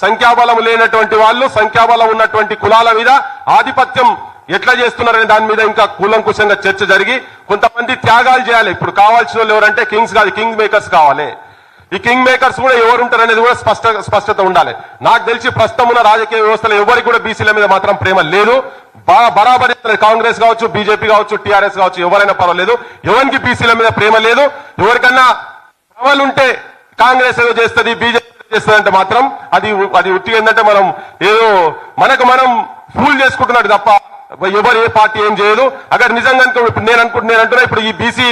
సంఖ్యాబలం లేనటువంటి వాళ్ళు సంఖ్యాబలం ఉన్నటువంటి కులాల మీద ఆధిపత్యం ఎట్లా చేస్తున్నారనే దాని మీద ఇంకా కూలంకుశంగా చర్చ జరిగి కొంతమంది త్యాగాలు చేయాలి. ఇప్పుడు కావాల్సిన వాళ్ళు ఎవరంటే కింగ్స్ కాదు, కింగ్ మేకర్స్ కావాలి. ఈ కింగ్ మేకర్స్ కూడా ఎవరు ఉంటారు అనేది కూడా స్పష్టత ఉండాలి. నాకు తెలిసి ప్రస్తుతం ఉన్న రాజకీయ వ్యవస్థలో ఎవరికి కూడా బీసీల మీద మాత్రం ప్రేమ లేదు. బరాబరి కాంగ్రెస్ కావచ్చు, బీజేపీ కావచ్చు, టీఆర్ఎస్ కావచ్చు, ఎవరైనా పర్వాలేదు. ఎవరికి బీసీల మీద ప్రేమ లేదు. ఎవరికన్నా ప్రవలుంటే కాంగ్రెస్ ఏదో చేస్తుంది, బీజేపీ చేస్తుంది అంటే మాత్రం అది ఉట్టి ఏంటంటే మనం ఏదో మనకు మనం ఫూల్ చేసుకుంటున్నాడు తప్ప ఎవరు ఏ పార్టీ ఏం చేయదు. అక్కడ నిజంగా నేను అంటున్నా ఇప్పుడు ఈ బీసీ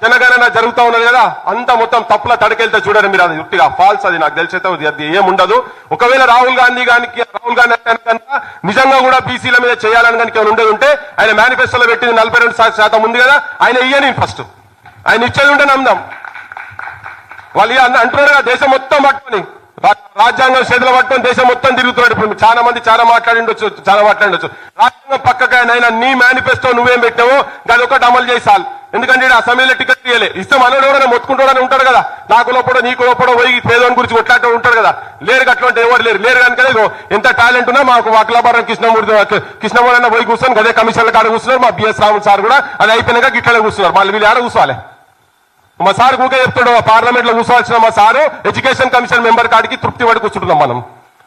జనగణన జరుగుతూ ఉన్నది కదా, అంతా మొత్తం తప్పుల తడకెళ్తే చూడండి మీరు, అది ఉట్టిగా ఫాల్స్. అది నాకు తెలిసైతే అది ఏముండదు. ఒకవేళ రాహుల్ గాంధీ నిజంగా కూడా బీసీల మీద చేయాలని కనుక ఉండేది ఉంటే ఆయన మేనిఫెస్టోలో పెట్టింది 42% ఉంది కదా, ఆయన ఇయ్యని ఫస్ట్ ఆయన ఇచ్చేది ఉంటే నమ్దాం. వాళ్ళు అంటున్నారు కదా దేశం మొత్తం పట్టుకొని, రాజ్యాంగం చేతులు పట్టుకొని దేశం మొత్తం తిరుగుతున్నాడు. ఇప్పుడు చాలా మంది చాలా మాట్లాడిండొచ్చు. రాజ్యాంగం పక్కకైనా నీ మేనిఫెస్టో నువ్వేం పెట్టావో దాని ఒకటి అమలు చేసాలి. ఎందుకంటే అసెంబ్లీలో టికెట్ ఇవ్వలే, ఇస్తే మనోడు ఎవరైనా మొత్తుకుంటాడని ఉంటాడు కదా, నాకు లోపడో నీకు లోపడో పోయి పేదోని గురించి కొట్లాట ఉంటాడు కదా. లేరు అట్లాంటి ఎవరు లేరు కనుక ఎంత టాలెంట్ ఉన్నా మాకు వకలాభారం కృష్ణమూర్తి అన్న పోయి కూర్చొని అదే కమిషన్ల కాడ కూర్చున్నారు. మా బిఎస్ రామన్ సార్ కూడా అది అయిపోయినాక గిట్లనే కూర్చున్నారు. మళ్ళీ వీళ్ళు ఆడ కూర్చోవాలి. మా సార్ ఊకే చెప్తాడు, పార్లమెంట్ లో కూర్చోవాల్సిన మా సారు ఎడ్యుకేషన్ కమిషన్ మెంబర్ కాడికి తృప్తి పడి కూర్చుంటున్నాం మనం.